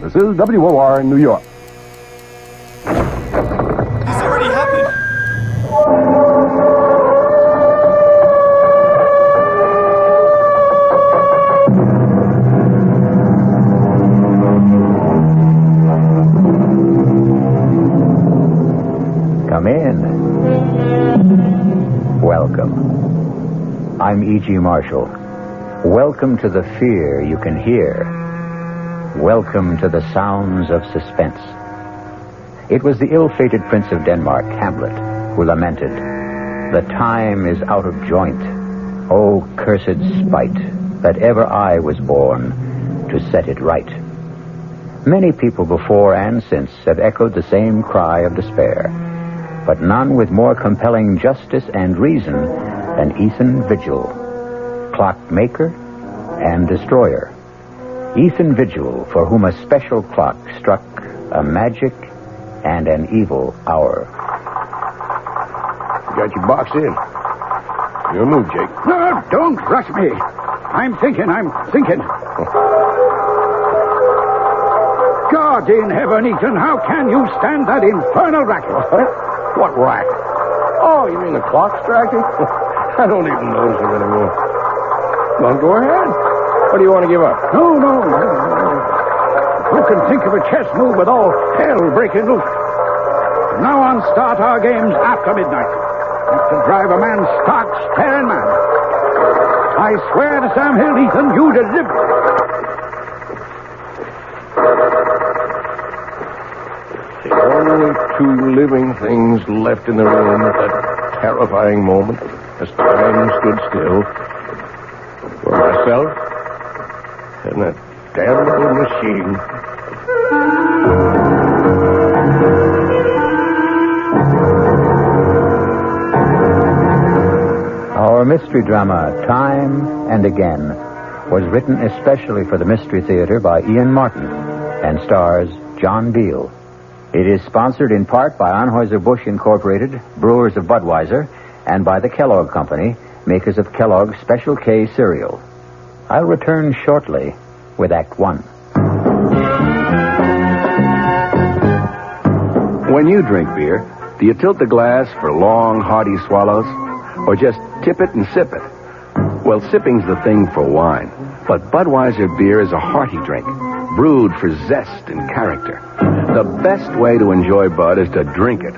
This is WOR in New York. This already happened. Come in. Welcome. I'm E.G. Marshall. Welcome to the fear you can hear. Welcome to the sounds of suspense. It was the ill-fated Prince of Denmark, Hamlet, who lamented, "The time is out of joint. Oh, cursed spite, that ever I was born to set it right." Many people before and since have echoed the same cry of despair, but none with more compelling justice and reason than Ethan Vigil, clockmaker and destroyer. Ethan Vigil, for whom a special clock struck a magic and an evil hour. You got your box in. Your move, Jake. No, don't rush me. I'm thinking. God in heaven, Ethan, how can you stand that infernal racket? What racket? Oh, you mean the clock striking? I don't even notice it anymore. Well, go ahead. What do you want to give up? No. Who can think of a chess move with all hell breaking loose? From now on, start our games after midnight. Have to drive a man stark, staring mad. I swear to Sam Hill, Ethan, you deliver. The only two living things left in the room at that terrifying moment, as time stood still, were myself and that damnable machine. Our mystery drama, Time and Again, was written especially for the Mystery Theater by Ian Martin and stars John Beal. It is sponsored in part by Anheuser-Busch Incorporated, brewers of Budweiser, and by the Kellogg Company, makers of Kellogg's Special K cereal. I'll return shortly with Act One. When you drink beer, do you tilt the glass for long, hearty swallows? Or just tip it and sip it? Well, sipping's the thing for wine. But Budweiser beer is a hearty drink, brewed for zest and character. The best way to enjoy Bud is to drink it.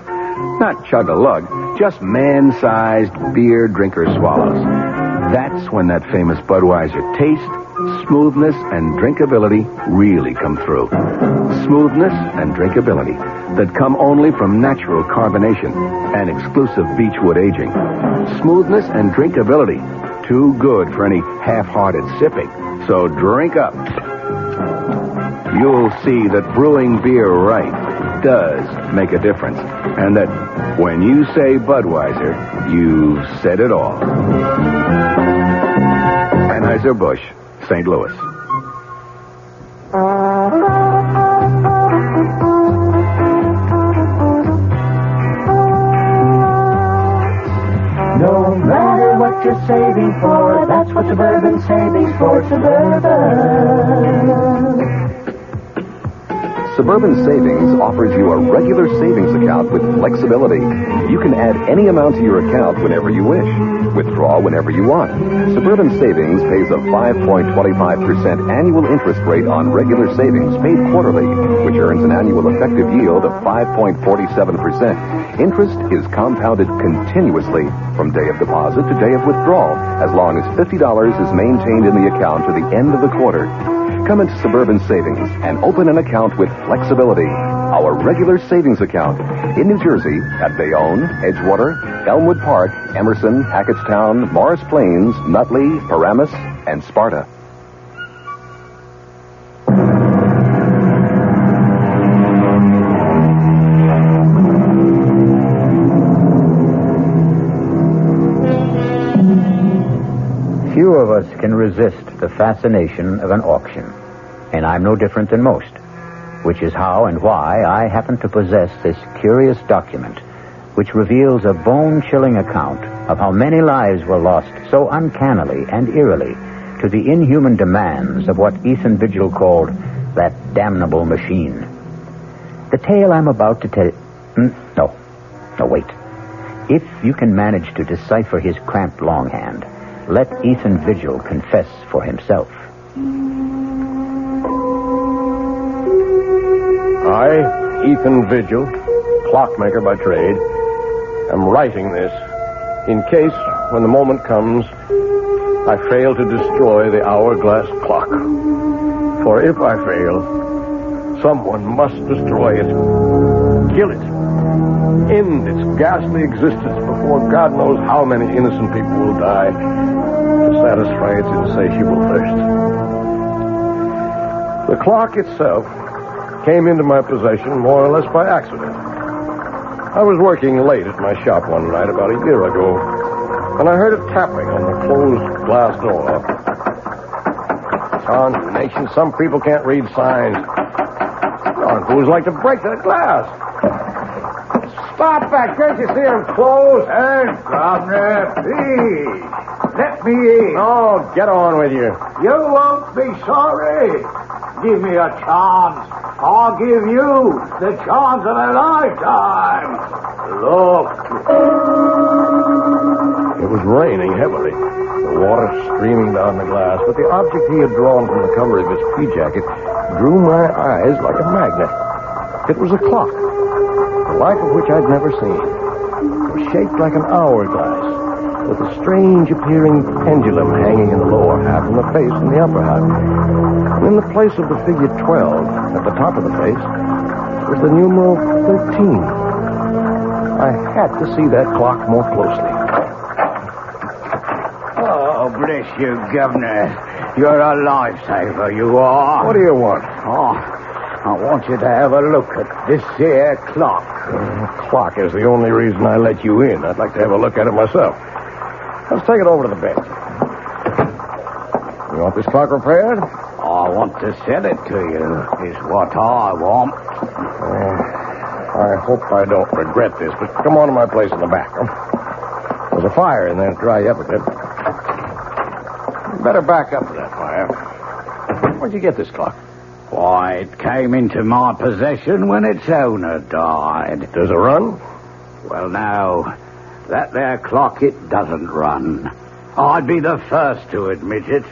Not chug-a-lug, just man-sized beer drinker swallows. That's when that famous Budweiser taste, smoothness, and drinkability really come through. Smoothness and drinkability that come only from natural carbonation and exclusive beechwood aging. Smoothness and drinkability, too good for any half-hearted sipping. So drink up. You'll see that brewing beer right does make a difference. And that when you say Budweiser, you've said it all. Anheuser-Busch, St. Louis. No matter what you're saving for, that's what Suburban Savings for Suburban. Suburban Savings offers you a regular savings account with flexibility. You can add any amount to your account whenever you wish. Withdraw whenever you want. Suburban Savings pays a 5.25% annual interest rate on regular savings paid quarterly, which earns an annual effective yield of 5.47%. Interest is compounded continuously from day of deposit to day of withdrawal, as long as $50 is maintained in the account to the end of the quarter. Come into Suburban Savings and open an account with flexibility. Our regular savings account in New Jersey at Bayonne, Edgewater, Elmwood Park, Emerson, Hackettstown, Morris Plains, Nutley, Paramus, and Sparta. Few of us can resist the fascination of an auction, and I'm no different than most, which is how and why I happen to possess this curious document, which reveals a bone-chilling account of how many lives were lost so uncannily and eerily to the inhuman demands of what Ethan Vigil called that damnable machine. The tale I'm about to tell... No, wait. If you can manage to decipher his cramped longhand, let Ethan Vigil confess for himself. I, Ethan Vigil, clockmaker by trade, am writing this in case, when the moment comes, I fail to destroy the hourglass clock. For if I fail, someone must destroy it. Kill it. End its ghastly existence before God knows how many innocent people will die to satisfy its insatiable thirst. The clock itself came into my possession more or less by accident. I was working late at my shop one night about a year ago, and I heard a tapping on the closed glass door. Nation, some people can't read signs. Fools like to break that glass. Stop back. Can't you see him close? And Governor, please, let me in. Oh, get on with you. You won't be sorry. Give me a chance. I'll give you the chance of a lifetime. Look. It was raining heavily, the water streaming down the glass, but the object he had drawn from the cover of his pea jacket drew my eyes like a magnet. It was a clock, the like of which I'd never seen. It was shaped like an hourglass, with a strange appearing pendulum hanging in the lower half and the face in the upper half. And in the place of the figure 12, at the top of the face, was the numeral 13. I had to see that clock more closely. Oh, bless you, Governor. You're a lifesaver, you are. What do you want? Oh, I want you to have a look at this here clock. The clock is the only reason I let you in. I'd like to have a look at it myself. Let's take it over to the bench. You want this clock repaired? I want to sell it to you, is what I want. I hope I don't regret this, but come on to my place in the back. There's a fire in there to dry you up a bit. You better back up to that fire. Where'd you get this clock? Why, it came into my possession when its owner died. Does it run? Well, now, that there clock, it doesn't run. I'd be the first to admit it.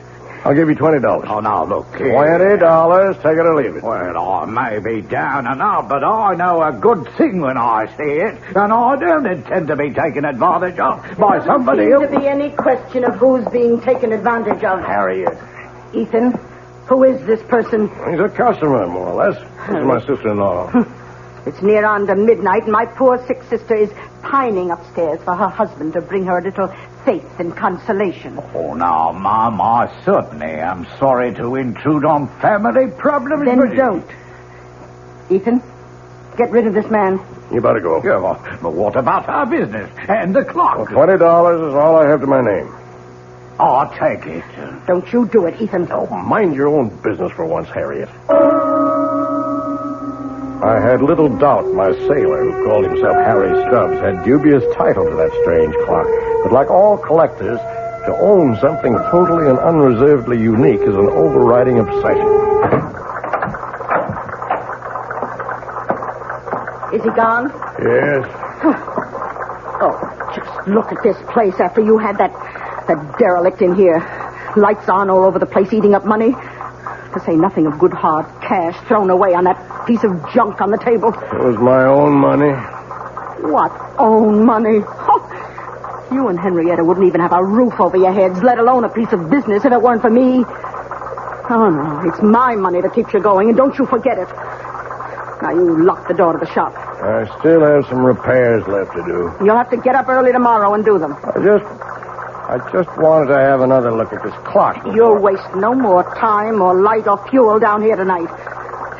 I'll give you $20. Oh, now, look here. $20. Take it or leave it. Well, I may be down and out, but I know a good thing when I see it, and I don't intend to be taken advantage of by somebody else. There doesn't seem to be any question of who's being taken advantage of. Harriet. Ethan, who is this person? He's a customer, more or less. This is my sister-in-law. It's near on to midnight, and my poor sick sister is pining upstairs for her husband to bring her a little faith and consolation. Oh, now, Mom, I certainly am sorry to intrude on family problems. Then don't. Ethan, get rid of this man. You better go. Yeah, but what about our business and the clock? Well, $20 is all I have to my name. I'll take it. Don't you do it, Ethan. Oh, mind your own business for once, Harriet. I had little doubt my sailor, who called himself Harry Stubbs, had dubious title to that strange clock. But like all collectors, to own something totally and unreservedly unique is an overriding obsession. Is he gone? Yes. Oh, just look at this place after you had that derelict in here. Lights on all over the place, eating up money. To say nothing of good hard cash thrown away on that piece of junk on the table. It was my own money. What own money? Oh, you and Henrietta wouldn't even have a roof over your heads, let alone a piece of business, if it weren't for me. Oh, no, it's my money that keeps you going, and don't you forget it. Now, you lock the door to the shop. I still have some repairs left to do. You'll have to get up early tomorrow and do them. I just wanted to have another look at this clock. You'll waste no more time or light or fuel down here tonight.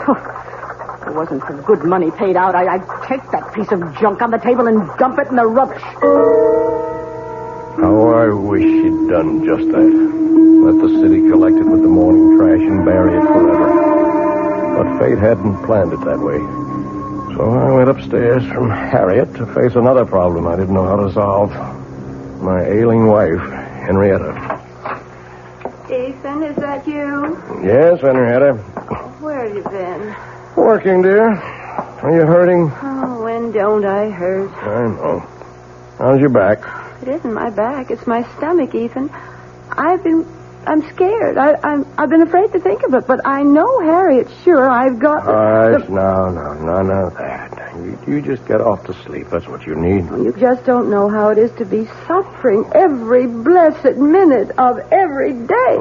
If it wasn't for good money paid out, I'd take that piece of junk on the table and dump it in the rubbish. How I wish she'd done just that. Let the city collect it with the morning trash and bury it forever. But fate hadn't planned it that way. So I went upstairs from Harriet to face another problem I didn't know how to solve. My ailing wife, Henrietta. Ethan, is that you? Yes, Henrietta. Where Where have you been? Working, dear. Are you hurting? Oh, when don't I hurt? I know. How's your back? It isn't my back. It's my stomach, Ethan. I'm scared. I've been afraid to think of it, but I know Harriet's sure I've got... Hush, none of that. You just get off to sleep. That's what you need. You just don't know how it is to be suffering every blessed minute of every day.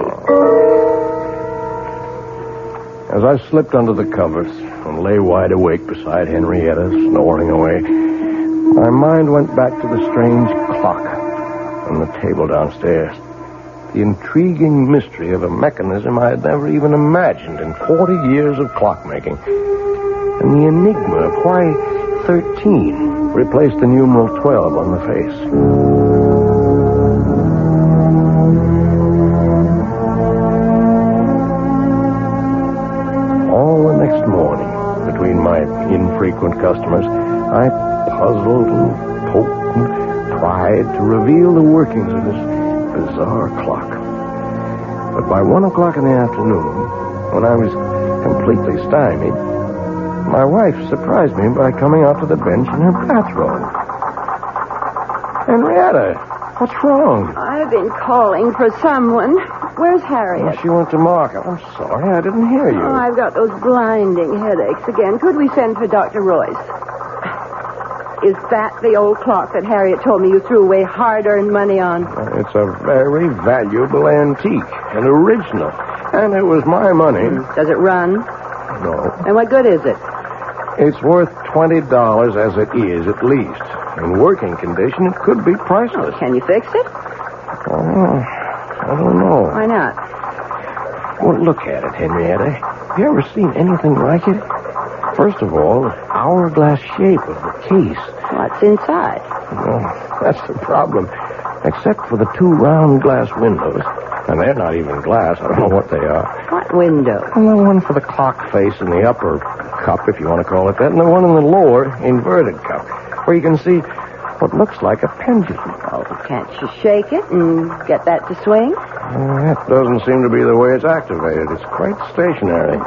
As I slipped under the covers and lay wide awake beside Henrietta, snoring away, my mind went back to the strange clock on the table downstairs. The intriguing mystery of a mechanism I had never even imagined in 40 years of clockmaking. And the enigma of why 13 replaced the numeral 12 on the face. All the next morning, between my infrequent customers, I puzzled and poked and tried to reveal the workings of this bizarre clock. But by 1 o'clock in the afternoon, when I was completely stymied, my wife surprised me by coming out to the bench in her bathrobe. Henrietta, what's wrong? I've been calling for someone. Where's Harriet? She went to market. I'm sorry, I didn't hear you. Oh, I've got those blinding headaches again. Could we send for Dr. Royce? Is that the old clock that Harriet told me you threw away hard-earned money on? It's a very valuable antique, an original, and it was my money. Does it run? No. And what good is it? It's worth $20 as it is, at least. In working condition, it could be priceless. Can you fix it? Oh, I don't know. Why not? Well, look at it, Henrietta. Have you ever seen anything like it? First of all, the hourglass shape of the case. What's inside? Well, that's the problem. Except for the two round glass windows. And they're not even glass. I don't know what they are. What window? Well, the one for the clock face in the upper cup, if you want to call it that, and the one in the lower inverted cup, where you can see what looks like a pendulum. Oh, can't you shake it and get that to swing? That doesn't seem to be the way it's activated. It's quite stationary.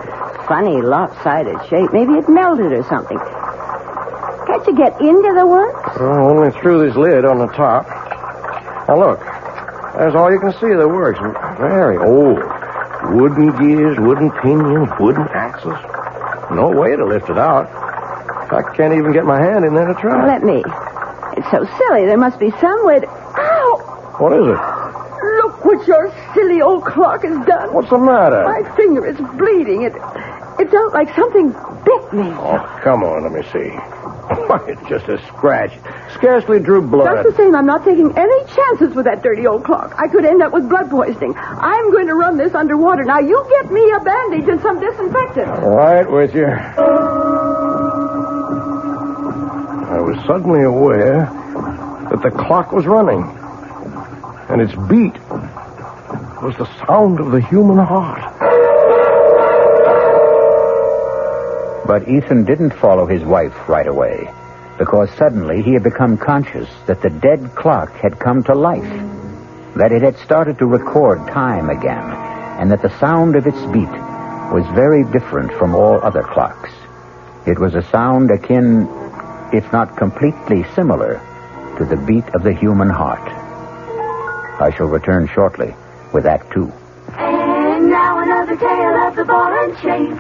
Funny lopsided shape. Maybe it melted or something. Can't you get into the works? Well, only through this lid on the top. Now, look. There's all you can see of the works. Very old. Wooden gears, wooden pinions, wooden axles. No way to lift it out. I can't even get my hand in there to try. Let me. It's so silly. There must be some way to... Ow! What is it? Look what your silly old clock has done. What's the matter? My finger is bleeding. It felt like something bit me. Oh, come on, let me see. It's just a scratch. Scarcely drew blood. Just the same, I'm not taking any chances with that dirty old clock. I could end up with blood poisoning. I'm going to run this underwater. Now, you get me a bandage and some disinfectant. Right with you. I was suddenly aware that the clock was running. And its beat was the sound of the human heart. But Ethan didn't follow his wife right away, because suddenly he had become conscious that the dead clock had come to life, that it had started to record time again, and that the sound of its beat was very different from all other clocks. It was a sound akin, if not completely similar, to the beat of the human heart. I shall return shortly with Act 2. And now another tale of the ball and chain.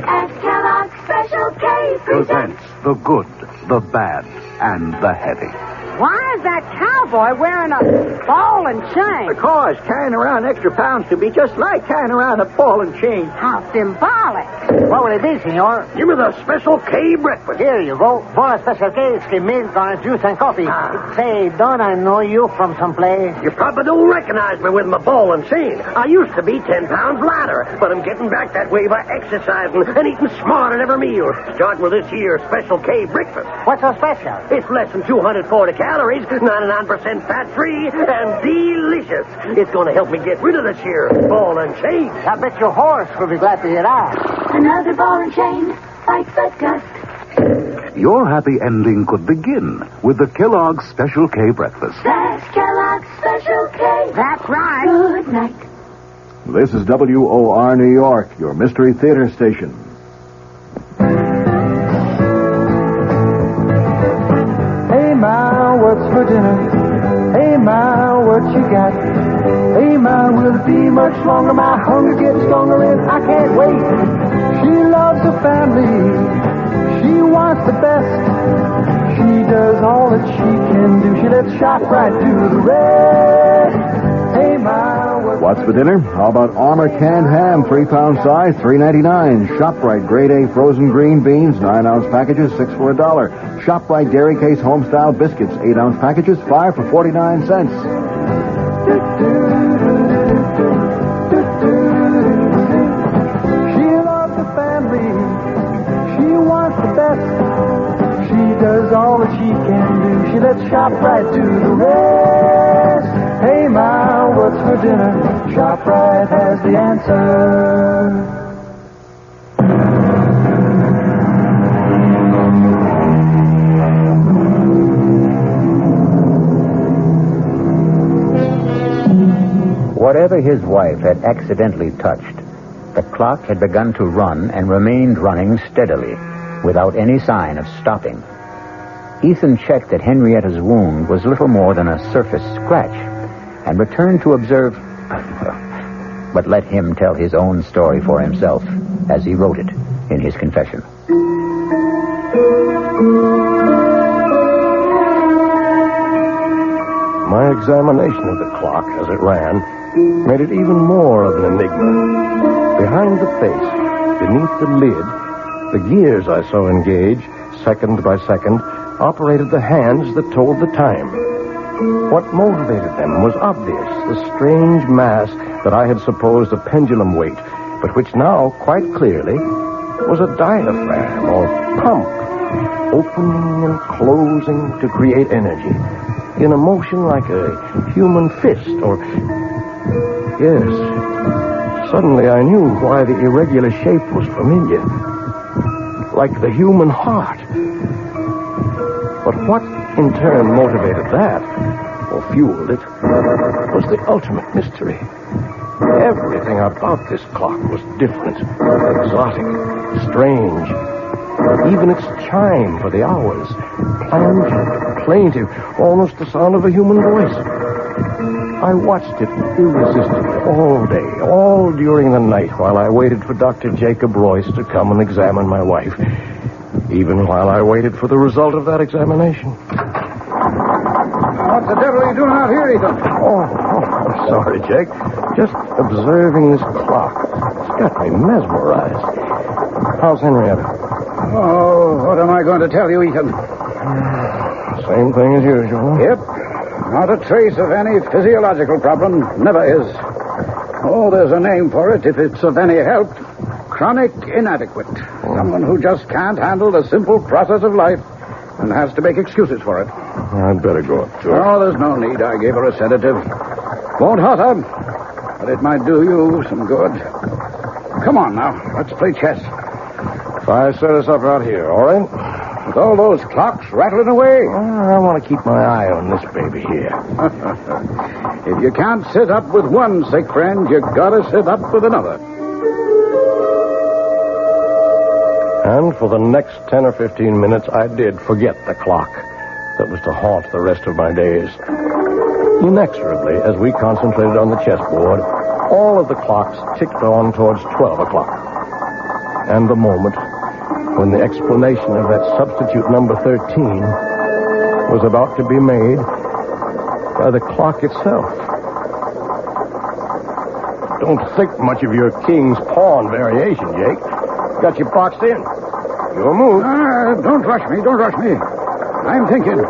As Kellogg's Special K presents The good, the bad, and the heavy. Why is that cowboy wearing a ball and chain? Because carrying around extra pounds could be just like carrying around a ball and chain. How symbolic. What will it be, senor? Give me the Special K breakfast. Here you go. For a Special K, skim milk, orange juice, and coffee. Say, don't I know you from someplace? You probably don't recognize me with my ball and chain. I used to be 10 pounds lighter, but I'm getting back that way by exercising and eating smart at every meal. Starting with this here Special K breakfast. What's so special? It's less than 240 calories, 99% fat-free, and delicious. It's going to help me get rid of this here ball and chain. I bet your horse will be glad to hear that. another ball and chain bites that dust. Your happy ending could begin with the Kellogg's Special K breakfast. That's Kellogg's Special K. That's right. Good night. This is WOR New York, your Mystery Theater station. Hey, Ma, what's for dinner? Hey, Ma, what you got? Hey, Ma, will it be much longer? My hunger gets stronger and I can't wait. She loves the family. She wants the best. She does all that she can do. She lets ShopRite do the rest. Hey, Ma, what's for dinner? How about Armour canned ham, 3-pound size, $3.99. ShopRite grade A frozen green beans, 9-ounce packages, 6 for $1. ShopRite dairy case homestyle biscuits, 8-ounce packages, 5 for 49 cents. She loves the family. She wants the best. She does all that she can do. She lets ShopRite do the rest. Hey, Ma, what's for dinner? ShopRite has the answer. Whatever his wife had accidentally touched, the clock had begun to run and remained running steadily, without any sign of stopping. Ethan checked that Henrietta's wound was little more than a surface scratch, and returned to observe... But let him tell his own story for himself, as he wrote it in his confession. My examination of the clock as it ran made it even more of an enigma. Behind the face, beneath the lid, the gears I saw engaged, second by second, operated the hands that told the time. What motivated them was obvious, the strange mass that I had supposed a pendulum weight, but which now, quite clearly, was a diaphragm or pump, opening and closing to create energy, in a motion like a human fist, or... Yes, suddenly I knew why the irregular shape was familiar, like the human heart. But what in turn motivated that, or fueled it, was the ultimate mystery. Everything about this clock was different, exotic, strange. Even its chime for the hours, plangent, plaintive, almost the sound of a human voice. I watched it irresistibly all day, all during the night, while I waited for Dr. Jacob Royce to come and examine my wife. Even while I waited for the result of that examination. What the devil are you doing out here, Ethan? I'm sorry, Jake. Just observing this clock. It's got me mesmerized. How's Henrietta? Oh, what am I going to tell you, Ethan? Same thing as usual. Yep. Not a trace of any physiological problem. Never is. Oh, there's a name for it if it's of any help. Chronic inadequate. Someone who just can't handle the simple process of life and has to make excuses for it. I'd better go up to her. Oh, there's no need. I gave her a sedative. Won't hurt her, but it might do you some good. Come on now. Let's play chess. If I set us up out here, all right? With all those clocks rattling away. I want to keep my eye on this baby here. If you can't sit up with one sick friend, you gotta sit up with another. And for the next 10 or 15 minutes, I did forget the clock that was to haunt the rest of my days. Inexorably, as we concentrated on the chessboard, all of the clocks ticked on towards 12 o'clock. And the moment when the explanation of that substitute number 13 was about to be made by the clock itself. Don't think much of your king's pawn variation, Jake. Got you boxed in. Your move. Don't rush me. I'm thinking.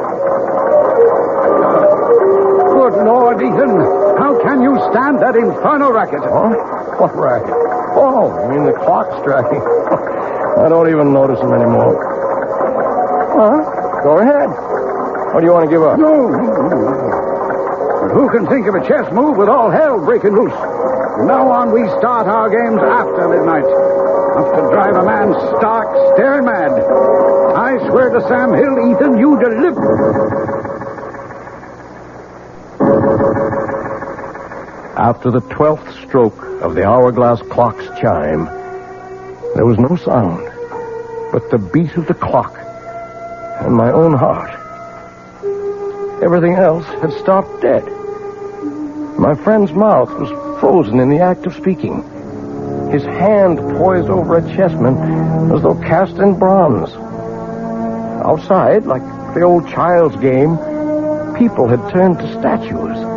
Good Lord, Ethan. How can you stand that infernal racket? Huh? What racket? Oh, you mean the clock striking? I don't even notice them anymore. Go ahead. Or do you want to give up? No. But who can think of a chess move with all hell breaking loose? From now on, we start our games after midnight. Enough to drive a man stark, staring mad. I swear to Sam Hill, Ethan, you deliver. After the 12th stroke of the hourglass clock's chime, there was no sound but the beat of the clock and my own heart. Everything else had stopped dead. My friend's mouth was frozen in the act of speaking. His hand poised over a chessman as though cast in bronze. Outside, like the old child's game, people had turned to statues.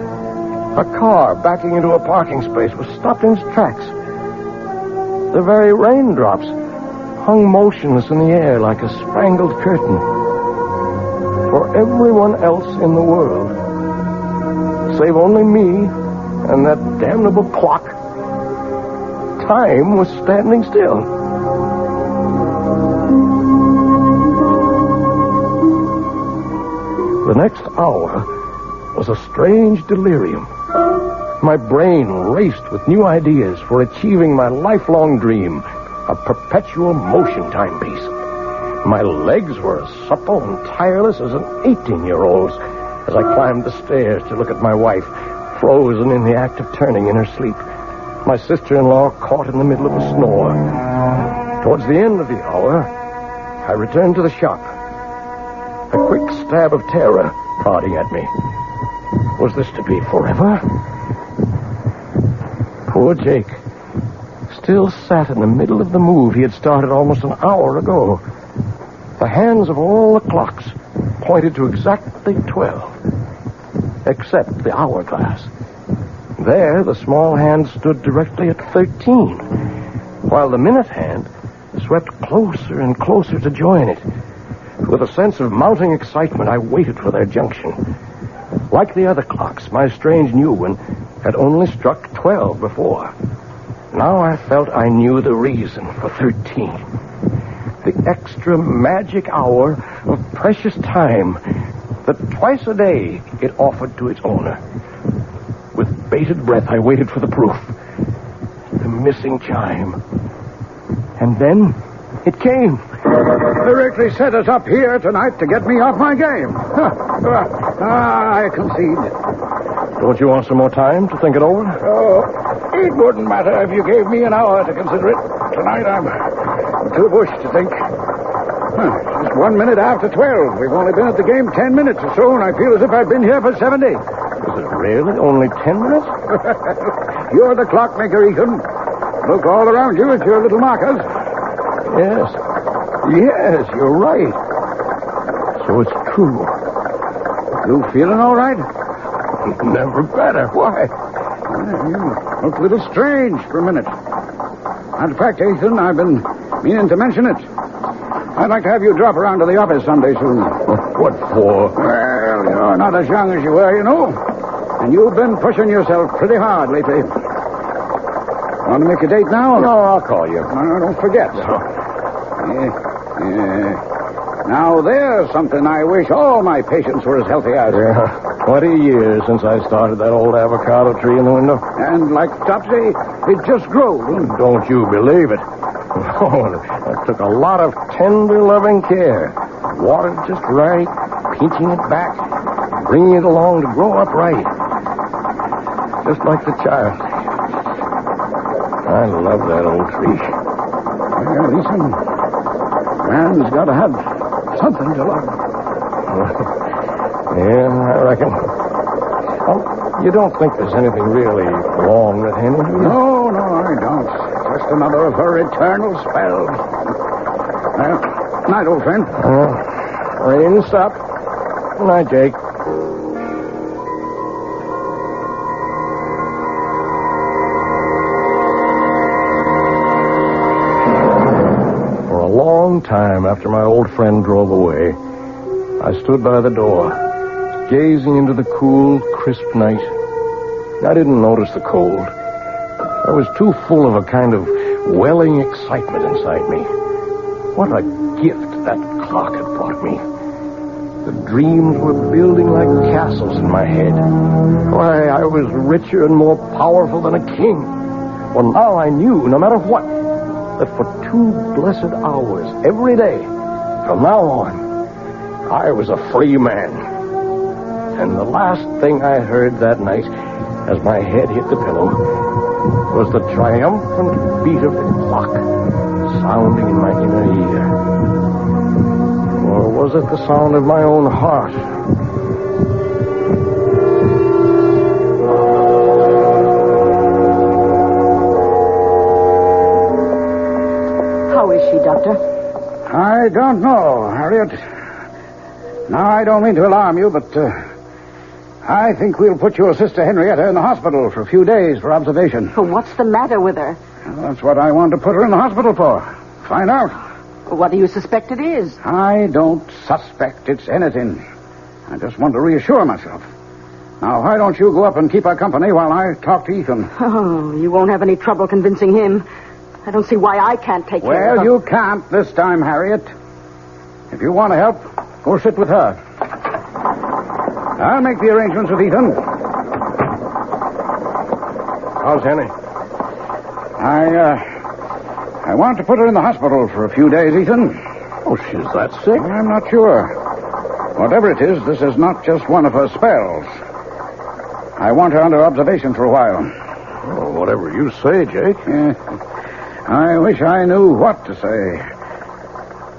A car backing into a parking space was stopped in its tracks. The very raindrops hung motionless in the air like a spangled curtain. For everyone else in the world, save only me and that damnable clock, time was standing still. The next hour was a strange delirium. My brain raced with new ideas for achieving my lifelong dream, a perpetual motion timepiece. My legs were as supple and tireless as an 18-year-old's as I climbed the stairs to look at my wife, frozen in the act of turning in her sleep. My sister-in-law caught in the middle of a snore. Towards the end of the hour, I returned to the shop. A quick stab of terror prodding at me. Was this to be forever? Poor Jake still sat in the middle of the move he had started almost an hour ago. The hands of all the clocks pointed to exactly 12, except the hourglass. There, the small hand stood directly at 13, while the minute hand swept closer and closer to join it. With a sense of mounting excitement, I waited for their junction. Like the other clocks, my strange new one had only struck 12 before. Now I felt I knew the reason for 13. The extra magic hour of precious time that twice a day it offered to its owner. With bated breath, I waited for the proof. The missing chime. And then it came. Directly set us up here tonight to get me off my game. I concede. Don't you want some more time to think it over? Oh, it wouldn't matter if you gave me an hour to consider it. Tonight I'm too bushed to think. It's 1 minute after 12. We've only been at the game 10 minutes or so, and I feel as if I've been here for 70. Is it really only 10 minutes? You're the clockmaker, Ethan. Look all around you at your little markers. Yes, you're right. So it's true. You feeling all right? Never better. Why? You look a little strange for a minute. Matter of fact, Ethan, I've been meaning to mention it. I'd like to have you drop around to the office someday soon. What for? Well, you're not as young as you were, you know. And you've been pushing yourself pretty hard lately. Want to make a date now? No, I'll call you. No, don't forget. No. Now, there's something I wish all my patients were as healthy as. Yeah, 20 years since I started that old avocado tree in the window. And like Topsy, it just grew. Don't you believe it? Oh, that took a lot of tender, loving care. Watered just right, pinching it back, bringing it along to grow up right. Just like the child. I love that old tree. Well, listen, man's got to have something to love. Yeah, I reckon. You don't think there's anything really wrong with Henry, do you? No, I don't. Just another of her eternal spells. Well, night, old friend. Rain, stop. Good night, Jake. For a long time after my old friend drove away, I stood by the door, gazing into the cool, crisp night. I didn't notice the cold. I was too full of a kind of welling excitement inside me. What a gift that clock had brought me. The dreams were building like castles in my head. Why, I was richer and more powerful than a king. Well, now I knew, no matter what, that for 2 blessed hours every day, from now on, I was a free man. And the last thing I heard that night as my head hit the pillow was the triumphant beat of the clock sounding in my inner ear. Or was it the sound of my own heart? How is she, Doctor? I don't know, Harriet. Now, I don't mean to alarm you, but I think we'll put your sister Henrietta in the hospital for a few days for observation. Well, what's the matter with her? Well, that's what I want to put her in the hospital for. Find out. What do you suspect it is? I don't suspect it's anything. I just want to reassure myself. Now, why don't you go up and keep her company while I talk to Ethan? Oh, you won't have any trouble convincing him. I don't see why I can't take care of her. Well, you can't this time, Harriet. If you want to help, go sit with her. I'll make the arrangements with Ethan. How's Henny? I want to put her in the hospital for a few days, Ethan. Oh, she's that sick? I'm not sure. Whatever it is, this is not just one of her spells. I want her under observation for a while. Oh, whatever you say, Jake. I wish I knew what to say.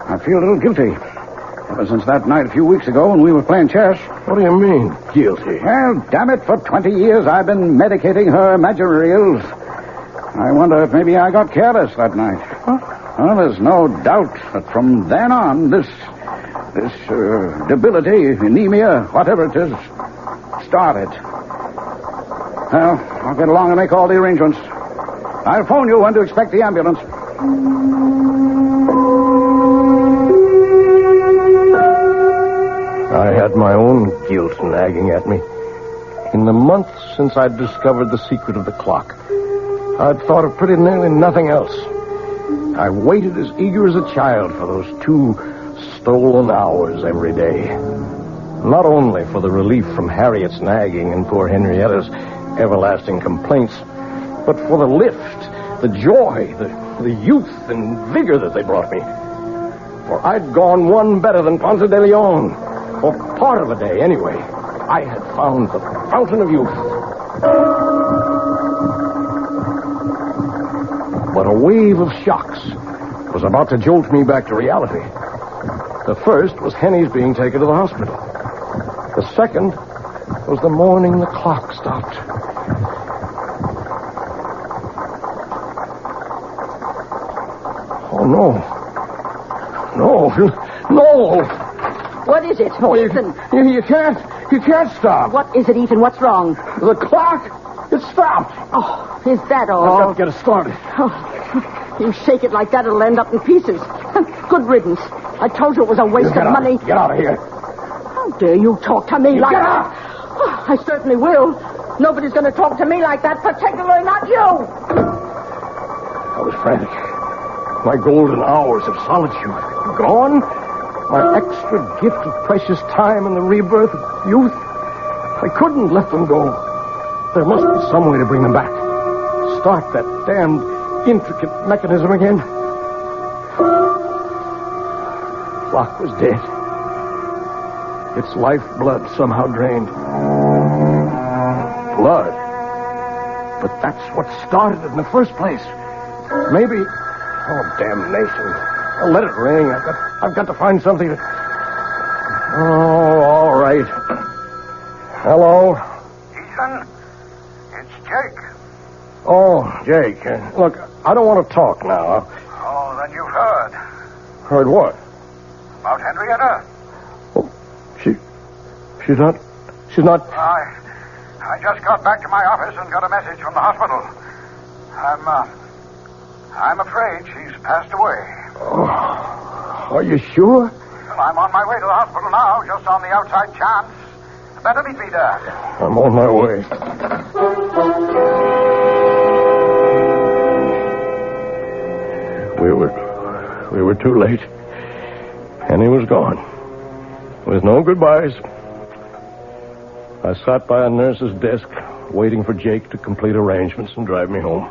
I feel a little guilty. Ever since that night a few weeks ago when we were playing chess. What do you mean, guilty? Well, damn it, for 20 years I've been medicating her imaginary ills. I wonder if maybe I got careless that night. Huh? Well, there's no doubt that from then on, this debility, anemia, whatever it is, started. Well, I'll get along and make all the arrangements. I'll phone you when to expect the ambulance. I had my own guilt nagging at me. In the months since I'd discovered the secret of the clock, I'd thought of pretty nearly nothing else. I waited as eager as a child for those 2 stolen hours every day. Not only for the relief from Harriet's nagging and poor Henrietta's everlasting complaints, but for the lift, the joy, the youth and vigor that they brought me. For I'd gone one better than Ponce de Leon. For part of a day, anyway. I had found the fountain of youth. But a wave of shocks was about to jolt me back to reality. The first was Henny's being taken to the hospital. The second was the morning the clock stopped. Oh, no. No! What is it, No, Ethan? You can't stop. What is it, Ethan? What's wrong? The clock, it stopped. Oh, is that all? I've got to get it started. Oh, you shake it like that, it'll end up in pieces. Good riddance. I told you it was a waste of money. Get out of here. How dare you talk to me like get that? out! Oh, I certainly will. Nobody's going to talk to me like that, particularly not you. I was frantic. My golden hours of solitude gone. My extra gift of precious time and the rebirth of youth. I couldn't let them go. There must be some way to bring them back. Start that damned intricate mechanism again. The clock was dead. Its lifeblood somehow drained. Blood. But that's what started it in the first place. Maybe... Oh, damnation. I'll let it ring. I've got to find something to... Oh, all right. Hello? Ethan, it's Jake. Oh, Jake. Look, I don't want to talk now. Oh, then you've heard. Heard what? About Henrietta? Oh, she's not... I just got back to my office and got a message from the hospital. I'm afraid she's passed away. Oh, are you sure? Well, I'm on my way to the hospital now, just on the outside chance. Better meet me there. I'm on my way. We were too late. Henny was gone. With no goodbyes. I sat by a nurse's desk, waiting for Jake to complete arrangements and drive me home.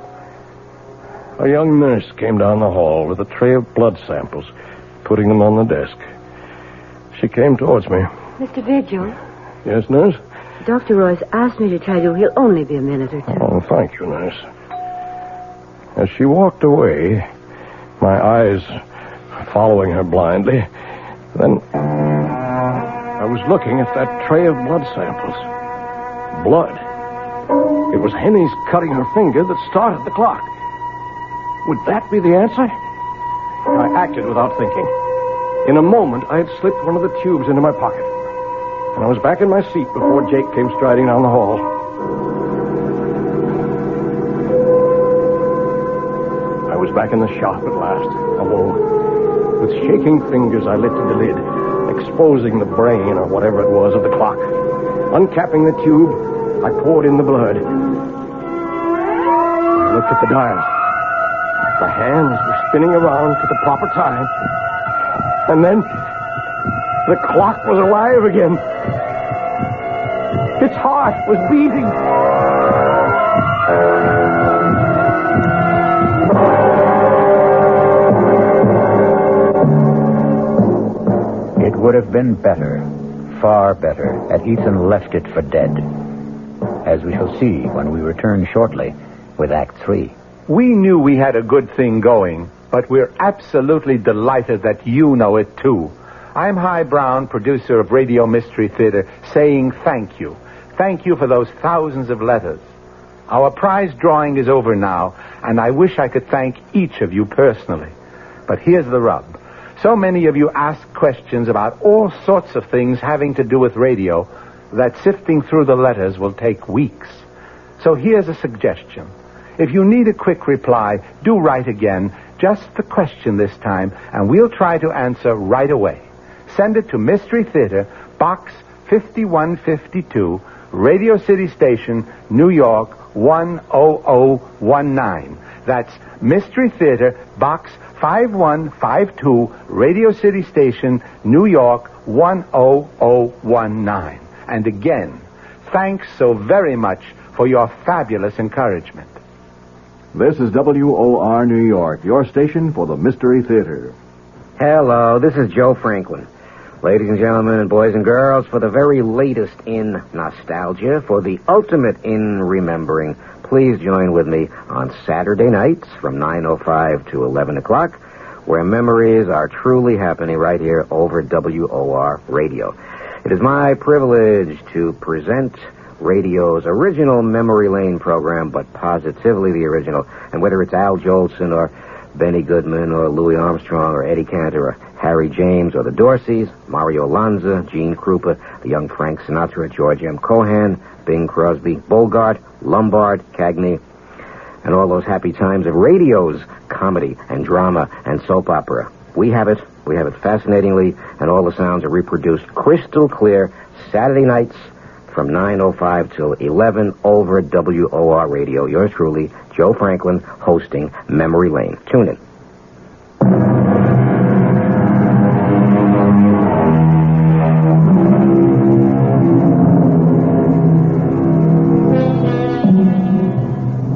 A young nurse came down the hall with a tray of blood samples, putting them on the desk. She came towards me. Mr. Vigil? Yes, nurse? Dr. Royce asked me to tell you he'll only be a minute or two. Oh, thank you, nurse. As she walked away, my eyes following her blindly, then I was looking at that tray of blood samples. Blood. It was Henny's cutting her finger that started the clock. Would that be the answer? I acted without thinking. In a moment, I had slipped one of the tubes into my pocket. And I was back in my seat before Jake came striding down the hall. I was back in the shop at last, alone. With shaking fingers, I lifted the lid, exposing the brain or whatever it was of the clock. Uncapping the tube, I poured in the blood. I looked at the dial. The hands were spinning around to the proper time. And then the clock was alive again. Its heart was beating. It would have been better, far better, had Ethan left it for dead. As we shall see when we return shortly with Act 3. We knew we had a good thing going, but we're absolutely delighted that you know it, too. I'm Hy Brown, producer of Radio Mystery Theater, saying thank you. Thank you for those thousands of letters. Our prize drawing is over now, and I wish I could thank each of you personally. But here's the rub. So many of you ask questions about all sorts of things having to do with radio that sifting through the letters will take weeks. So here's a suggestion. If you need a quick reply, do write again, just the question this time, and we'll try to answer right away. Send it to Mystery Theater, Box 5152, Radio City Station, New York 10019. That's Mystery Theater, Box 5152, Radio City Station, New York 10019. And again, thanks so very much for your fabulous encouragement. This is WOR New York, your station for the Mystery Theater. Hello, this is Joe Franklin. Ladies and gentlemen and boys and girls, for the very latest in nostalgia, for the ultimate in remembering, please join with me on Saturday nights from 9:05 to 11 o'clock, where memories are truly happening right here over WOR Radio. It is my privilege to present radio's original Memory Lane program, but positively the original. And whether it's Al Jolson or Benny Goodman or Louis Armstrong or Eddie Cantor or Harry James or the Dorseys, Mario Lanza, Gene Krupa, the young Frank Sinatra, George M. Cohan, Bing Crosby, Bogart, Lombard, Cagney, and all those happy times of radio's comedy and drama and soap opera. We have it fascinatingly, and all the sounds are reproduced crystal clear Saturday nights from 9:05 till 11 over WOR Radio. Yours truly, Joe Franklin, hosting Memory Lane. Tune in.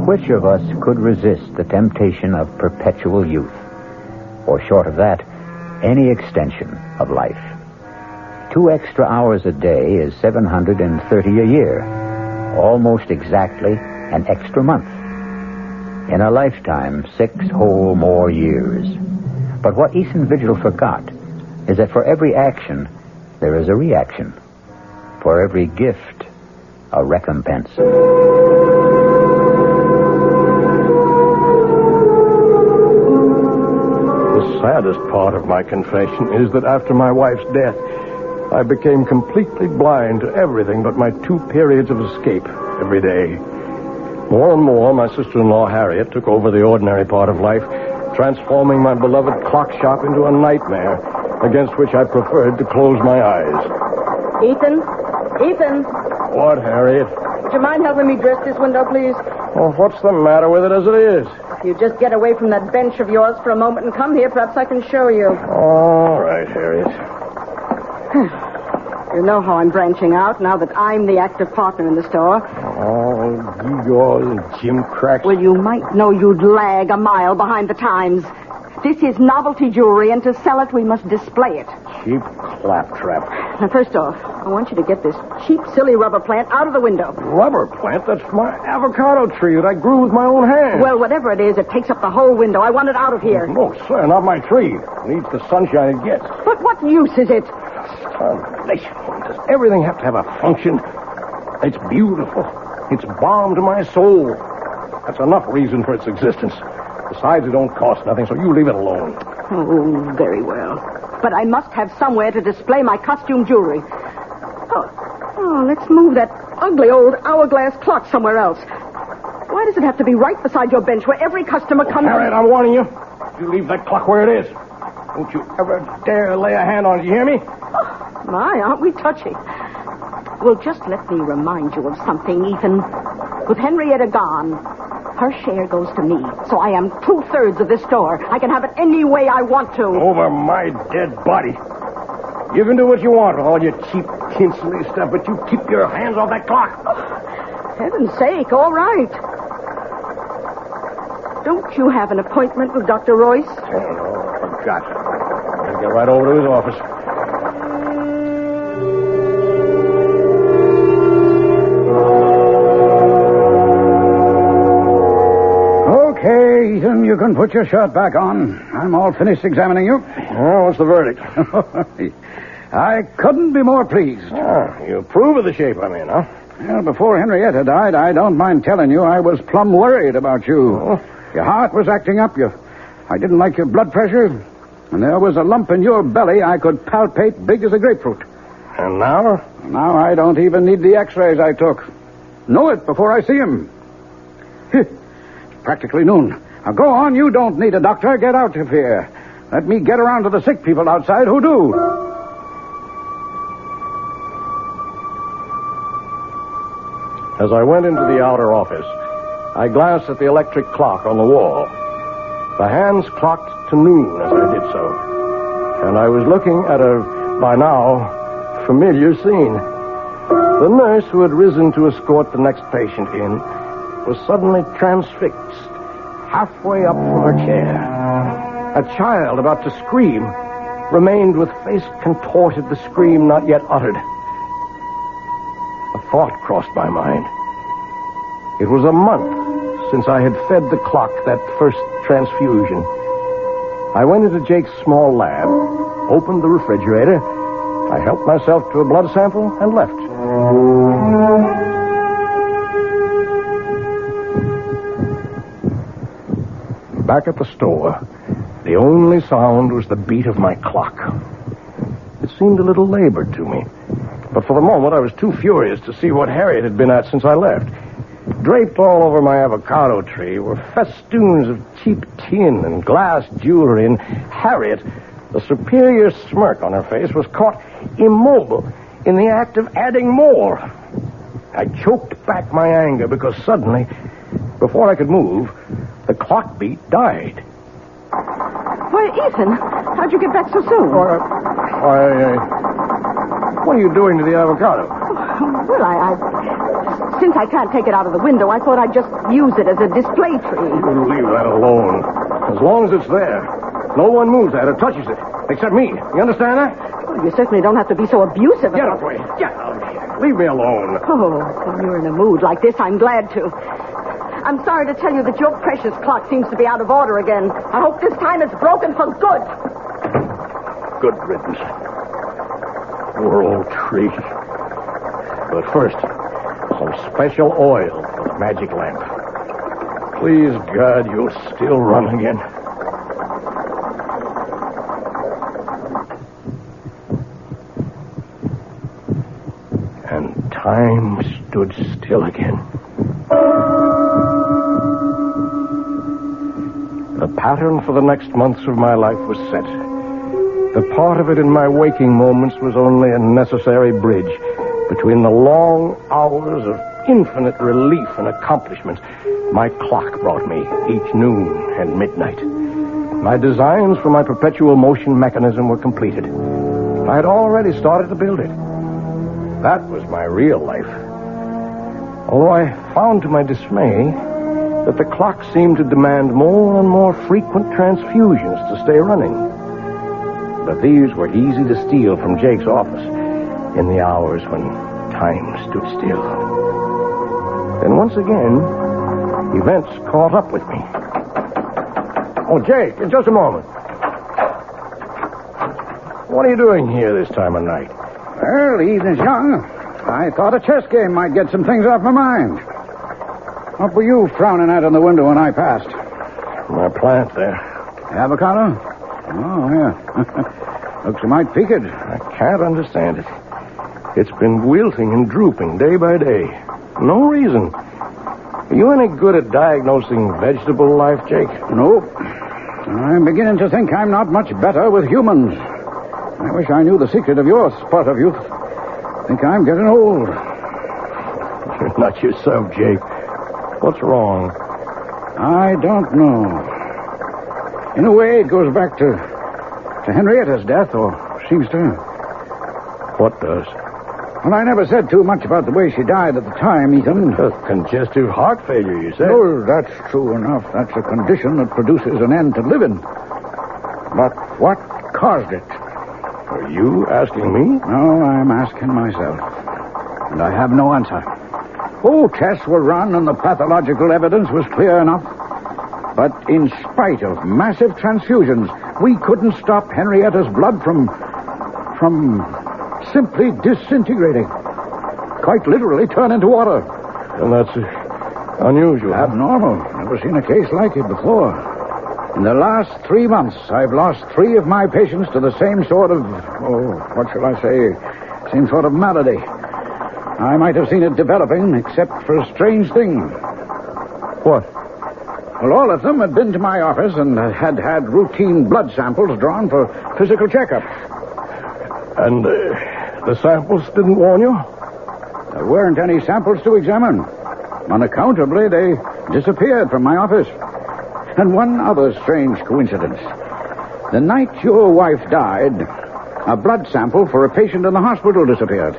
Which of us could resist the temptation of perpetual youth? Or short of that, any extension of life? 2 extra hours a day is 730 a year. Almost exactly an extra month. In a lifetime, 6 whole more years. But what Ethan Vigil forgot is that for every action, there is a reaction. For every gift, a recompense. The saddest part of my confession is that after my wife's death, I became completely blind to everything but my 2 periods of escape every day. More and more, my sister-in-law, Harriet, took over the ordinary part of life, transforming my beloved clock shop into a nightmare against which I preferred to close my eyes. Ethan? Ethan? What, Harriet? Would you mind helping me dress this window, please? Well, what's the matter with it as it is? If you just get away from that bench of yours for a moment and come here, perhaps I can show you. All right, Harriet. You know how I'm branching out now that I'm the active partner in the store. Oh, you and Jim Crack. Well, you might know you'd lag a mile behind the times. This is novelty jewelry, and to sell it, we must display it. Cheap claptrap. Now, first off, I want you to get this cheap, silly rubber plant out of the window. Rubber plant? That's my avocado tree that I grew with my own hands. Well, whatever it is, it takes up the whole window. I want it out of here. No, sir, not my tree. It needs the sunshine it gets. But what use is it? Starvation. Does everything have to have a function? It's beautiful. It's balm to my soul. That's enough reason for its existence. Besides, it don't cost nothing, so you leave it alone. Oh, very well. But I must have somewhere to display my costume jewelry. Oh, let's move that ugly old hourglass clock somewhere else. Why does it have to be right beside your bench where every customer comes... Harriet, I'm warning you. You leave that clock where it is. Don't you ever dare lay a hand on it, you hear me? Oh, my, aren't we touchy? Well, just let me remind you of something, Ethan. With Henrietta gone, her share goes to me. So I am 2/3 of this store. I can have it any way I want to. Over my dead body. You can do what you want with all your cheap, tinsely stuff, but you keep your hands off that clock. Oh, heaven's sake, all right. Don't you have an appointment with Dr. Royce? Oh, no, I forgot. I'll get right over to his office. Okay, Ethan, you can put your shirt back on. I'm all finished examining you. Oh, what's the verdict? I couldn't be more pleased. You approve of the shape I'm in, huh? Well, before Henrietta died, I don't mind telling you, I was plumb worried about you. Oh. Your heart was acting up. I didn't like your blood pressure. And there was a lump in your belly I could palpate big as a grapefruit. And now? Now I don't even need the x-rays I took. Know it before I see him. It's practically noon. Now go on, you don't need a doctor. Get out of here. Let me get around to the sick people outside who do. As I went into the outer office, I glanced at the electric clock on the wall. The hands clocked to noon as I did so. And I was looking at a, by now, familiar scene. The nurse who had risen to escort the next patient in was suddenly transfixed, halfway up from her chair. A child about to scream remained with face contorted, the scream not yet uttered. A thought crossed my mind. It was a month since I had fed the clock that first transfusion. I went into Jake's small lab, opened the refrigerator, I helped myself to a blood sample, and left. Back at the store, the only sound was the beat of my clock. It seemed a little labored to me, but for the moment I was too furious to see what Harriet had been at since I left. Draped all over my avocado tree were festoons of cheap tin and glass jewelry, and Harriet, the superior smirk on her face, was caught immobile in the act of adding more. I choked back my anger because suddenly, before I could move, the clock beat died. Why, Ethan, how'd you get back so soon? What are you doing to the avocado? Well, since I can't take it out of the window, I thought I'd just use it as a display tree. You leave that alone. As long as it's there, no one moves that or touches it, except me. You understand that? Well, you certainly don't have to be so abusive. Get away. Get out of here. Leave me alone. Oh, when you're in a mood like this, I'm glad to. I'm sorry to tell you that your precious clock seems to be out of order again. I hope this time it's broken for good. Good riddance. Poor old tree. But first, some special oil for the magic lamp. Please, God, you'll still run again. And time stood still again. The pattern for the next months of my life was set. The part of it in my waking moments was only a necessary bridge between the long hours of infinite relief and accomplishment my clock brought me each noon and midnight. My designs for my perpetual motion mechanism were completed. I had already started to build it. That was my real life. Although I found to my dismay that the clock seemed to demand more and more frequent transfusions to stay running. But these were easy to steal from Jake's office in the hours when time stood still. Then once again, events caught up with me. Oh, Jake, in just a moment. What are you doing here this time of night? Well, the evening's young. I thought a chess game might get some things off my mind. What were you frowning at in the window when I passed? My plant there. Avocado? Oh, yeah. Looks a mite peaked. I can't understand it. It's been wilting and drooping day by day. No reason. Are you any good at diagnosing vegetable life, Jake? Nope. I'm beginning to think I'm not much better with humans. I wish I knew the secret of your spot of youth. Think I'm getting old. You're not yourself, Jake. What's wrong? I don't know. In a way, it goes back to Henrietta's death, or seems to. What does? Well, I never said too much about the way she died at the time, Ethan. Congestive heart failure, you said? Oh, that's true enough. That's a condition that produces an end to living. But what caused it? Are you asking me? No, I'm asking myself. And I have no answer. Oh, tests were run and the pathological evidence was clear enough. But in spite of massive transfusions, we couldn't stop Henrietta's blood from simply disintegrating. Quite literally turn into water. And that's unusual. Abnormal. Never seen a case like it before. In the last 3 months, I've lost 3 of my patients to the same sort of, what shall I say, same sort of malady. I might have seen it developing, except for a strange thing. What? Well, all of them had been to my office and had routine blood samples drawn for physical checkup. And the samples didn't warn you? There weren't any samples to examine. Unaccountably, they disappeared from my office. And one other strange coincidence. The night your wife died, a blood sample for a patient in the hospital disappeared.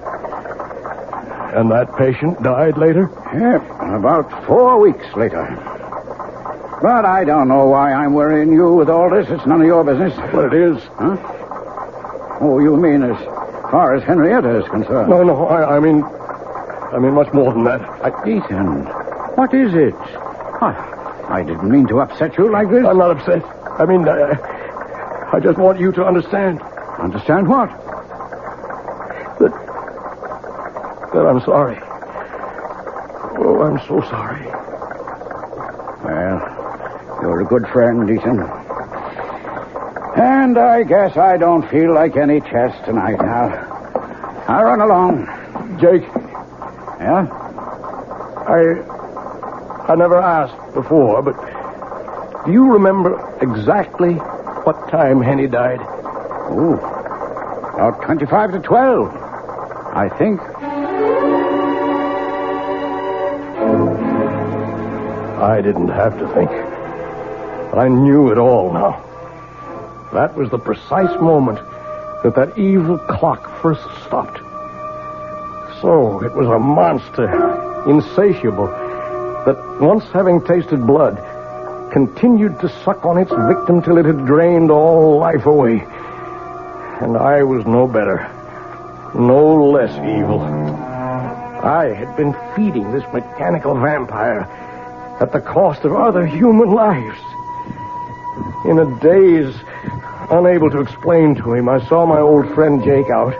And that patient died later? Yep, about 4 weeks later. But I don't know why I'm worrying you with all this. It's none of your business. Well, it is. Huh? Oh, you mean as far as Henrietta is concerned? No, I mean much more than that. Ethan, what is it? I didn't mean to upset you like this. I'm not upset. I mean, I just want you to understand. Understand what? That I'm sorry. Oh, I'm so sorry. Well, you're a good friend, Ethan. And I guess I don't feel like any chess tonight. I'll run along. Jake. Yeah? I never asked before, but do you remember exactly what time Henny died? Oh, about 25 to 12, I think. I didn't have to think. I knew it all now. That was the precise moment that evil clock first stopped. So it was a monster, insatiable, that once having tasted blood, continued to suck on its victim till it had drained all life away. And I was no better, no less evil. I had been feeding this mechanical vampire at the cost of other human lives. In a daze, unable to explain to him, I saw my old friend Jake out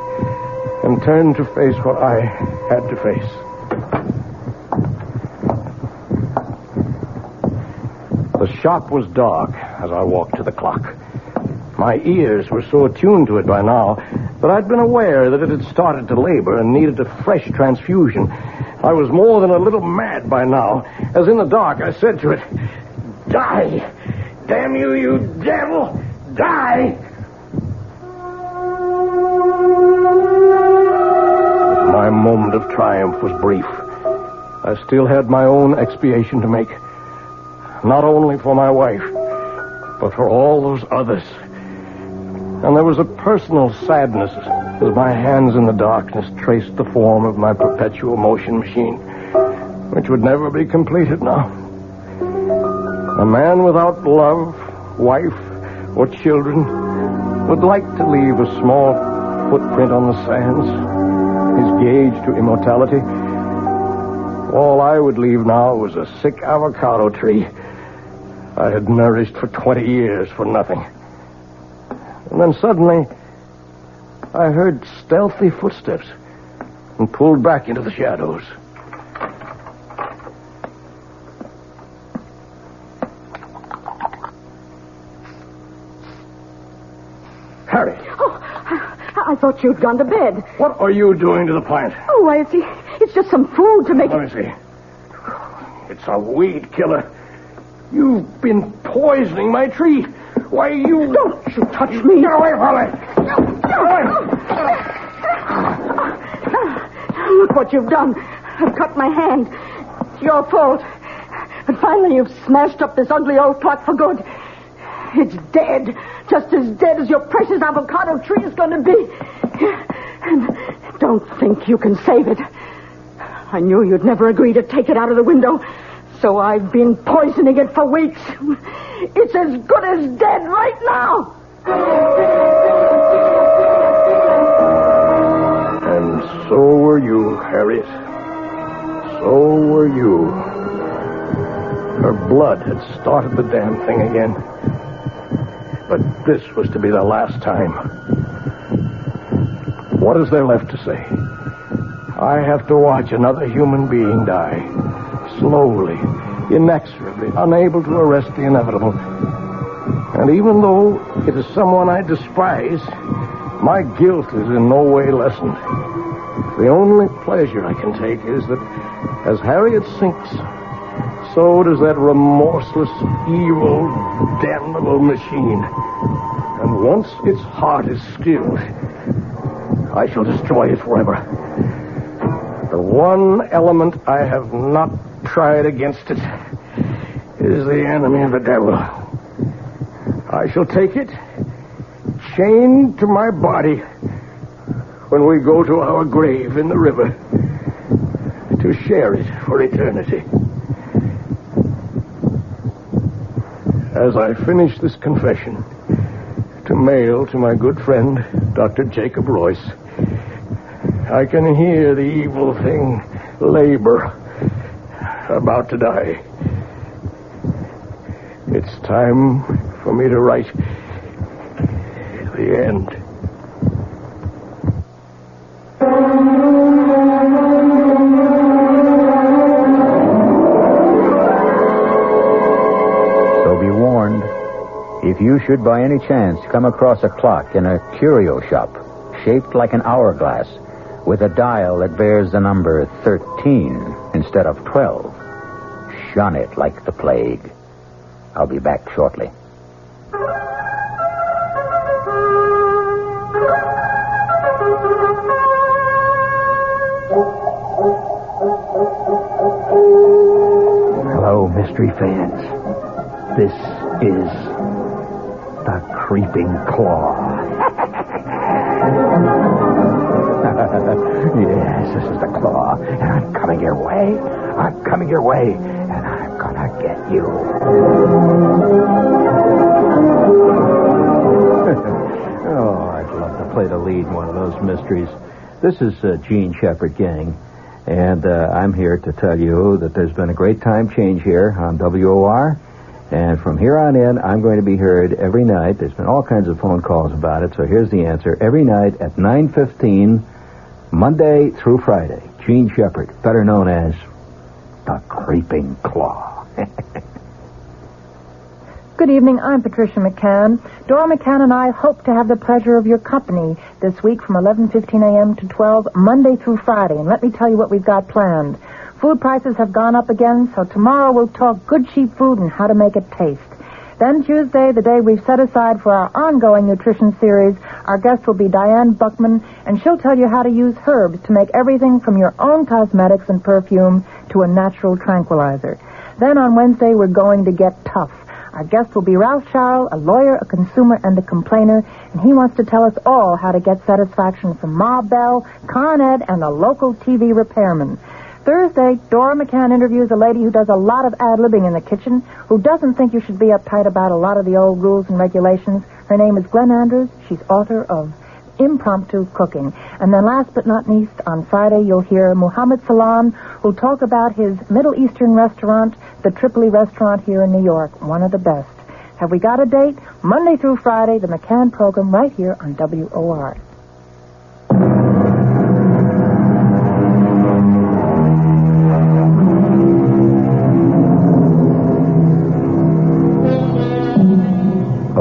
and turned to face what I had to face. The shop was dark as I walked to the clock. My ears were so attuned to it by now that I'd been aware that it had started to labor and needed a fresh transfusion. I was more than a little mad by now. As in the dark, I said to it, "Die! Damn you, you devil! Die!" My moment of triumph was brief. I still had my own expiation to make. Not only for my wife, but for all those others. And there was a personal sadness as my hands in the darkness traced the form of my perpetual motion machine, which would never be completed now. A man without love, wife, or children would like to leave a small footprint on the sands, his gauge to immortality. All I would leave now was a sick avocado tree I had nourished for 20 years for nothing. And then suddenly, I heard stealthy footsteps and pulled back into the shadows. Harry. Oh, I thought you'd gone to bed. What are you doing to the plant? Oh, why, it's just some food to make Let me see. It's a weed killer. You've been poisoning my tree. Why, you... Don't you touch me. Get away from me. Get away. Look what you've done. I've cut my hand. It's your fault. And finally you've smashed up this ugly old clock for good. It's dead. Just as dead as your precious avocado tree is going to be. And don't think you can save it. I knew you'd never agree to take it out of the window, so I've been poisoning it for weeks. It's as good as dead right now. And so were you, Harriet. So were you. Her blood had started the damn thing again. But this was to be the last time. What is there left to say? I have to watch another human being die. Slowly, inexorably, unable to arrest the inevitable. And even though it is someone I despise, my guilt is in no way lessened. The only pleasure I can take is that as Harriet sinks, so does that remorseless, evil, damnable machine. And once its heart is stilled, I shall destroy it forever. The one element I have not tried against it is the enemy of the devil. I shall take it, chained to my body, when we go to our grave in the river, to share it for eternity. As I finish this confession, to mail to my good friend, Dr. Jacob Royce, I can hear the evil thing labor, about to die. It's time for me to write the end. So be warned. If you should by any chance come across a clock in a curio shop shaped like an hourglass with a dial that bears the number 13 instead of 12, shun it like the plague. I'll be back shortly. Hello, mystery fans. This is the Creeping Claw. Yes, this is the Claw, and I'm coming your way. I'm coming your way, and I'm gonna get you. Oh, I'd love to play the lead in one of those mysteries. This is Gene Shepard, gang, and I'm here to tell you that there's been a great time change here on WOR. And from here on in, I'm going to be heard every night. There's been all kinds of phone calls about it, so here's the answer. Every night at 9:15, Monday through Friday. Gene Shepard, better known as the Creeping Claw. Good evening, I'm Patricia McCann. Dora McCann and I hope to have the pleasure of your company this week from 11:15 a.m. to 12, Monday through Friday. And let me tell you what we've got planned. Food prices have gone up again, so tomorrow we'll talk good, cheap food and how to make it taste. Then Tuesday, the day we've set aside for our ongoing nutrition series, our guest will be Diane Buckman, and she'll tell you how to use herbs to make everything from your own cosmetics and perfume to a natural tranquilizer. Then on Wednesday, we're going to get tough. Our guest will be Ralph Charles, a lawyer, a consumer, and a complainer, and he wants to tell us all how to get satisfaction from Ma Bell, Con Ed, and the local TV repairman. Thursday, Dora McCann interviews a lady who does a lot of ad-libbing in the kitchen, who doesn't think you should be uptight about a lot of the old rules and regulations. Her name is Glenn Andrews. She's author of Impromptu Cooking. And then last but not least, on Friday, you'll hear Muhammad Salam, who'll talk about his Middle Eastern restaurant, the Tripoli restaurant here in New York, one of the best. Have we got a date? Monday through Friday, the McCann program right here on WOR.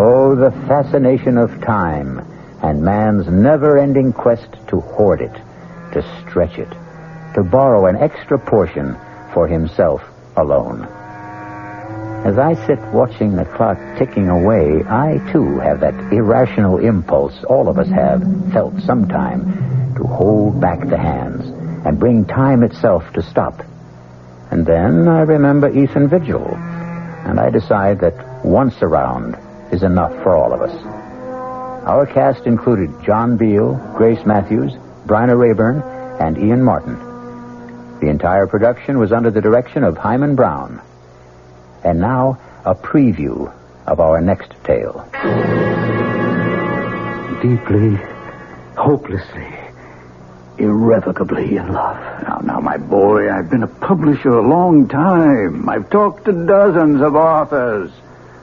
Oh, the fascination of time and man's never-ending quest to hoard it, to stretch it, to borrow an extra portion for himself alone. As I sit watching the clock ticking away, I, too, have that irrational impulse all of us have felt sometime to hold back the hands and bring time itself to stop. And then I remember Ethan Vigil, and I decide that once around is enough for all of us. Our cast included John Beale, Grace Matthews, Bryna Rayburn, and Ian Martin. The entire production was under the direction of Hyman Brown. And now, a preview of our next tale. Deeply, hopelessly, irrevocably in love. Now, my boy, I've been a publisher a long time. I've talked to dozens of authors.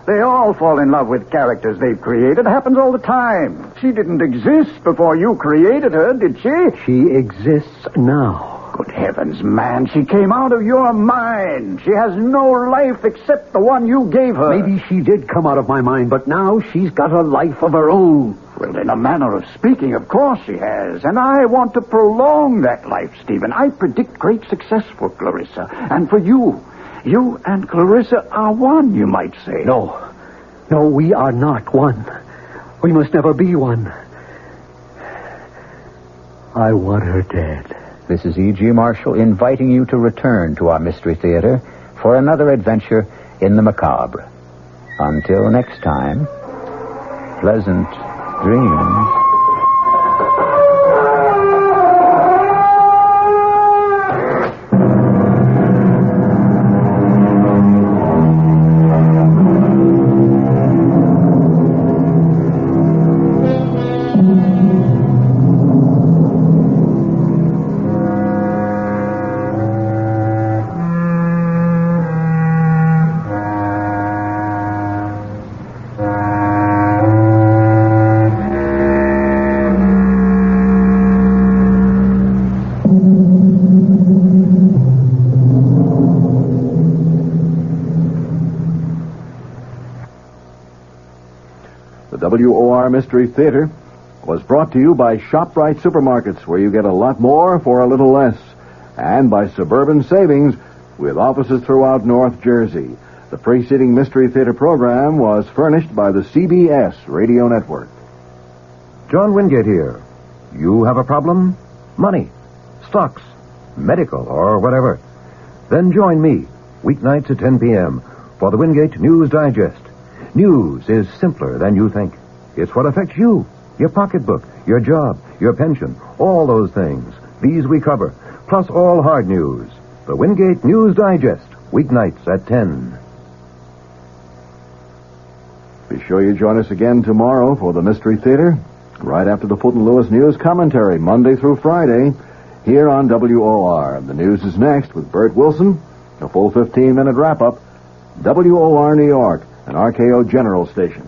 They all fall in love with characters they've created. It happens all the time. She didn't exist before you created her, did she? She exists now. Good heavens, man. She came out of your mind. She has no life except the one you gave her. Maybe she did come out of my mind, but now she's got a life of her own. Well, in a manner of speaking, of course she has. And I want to prolong that life, Stephen. I predict great success for Clarissa. And for you. You and Clarissa are one, you might say. No, we are not one. We must never be one. I want her dead. This is E.G. Marshall inviting you to return to our Mystery Theater for another adventure in the macabre. Until next time, pleasant dreams. WOR Mystery Theater was brought to you by ShopRite Supermarkets, where you get a lot more for a little less, and by Suburban Savings, with offices throughout North Jersey. The preceding Mystery Theater program was furnished by the CBS Radio Network. John Wingate here. You have a problem? Money, stocks, medical, or whatever. Then join me, weeknights at 10 p.m., for the Wingate News Digest. News is simpler than you think. It's what affects you, your pocketbook, your job, your pension, all those things. These we cover, plus all hard news. The Wingate News Digest, weeknights at 10. Be sure you join us again tomorrow for the Mystery Theater, right after the Foot and Lewis News Commentary, Monday through Friday, here on WOR. The news is next with Bert Wilson, a full 15-minute wrap-up, WOR New York, an RKO General station.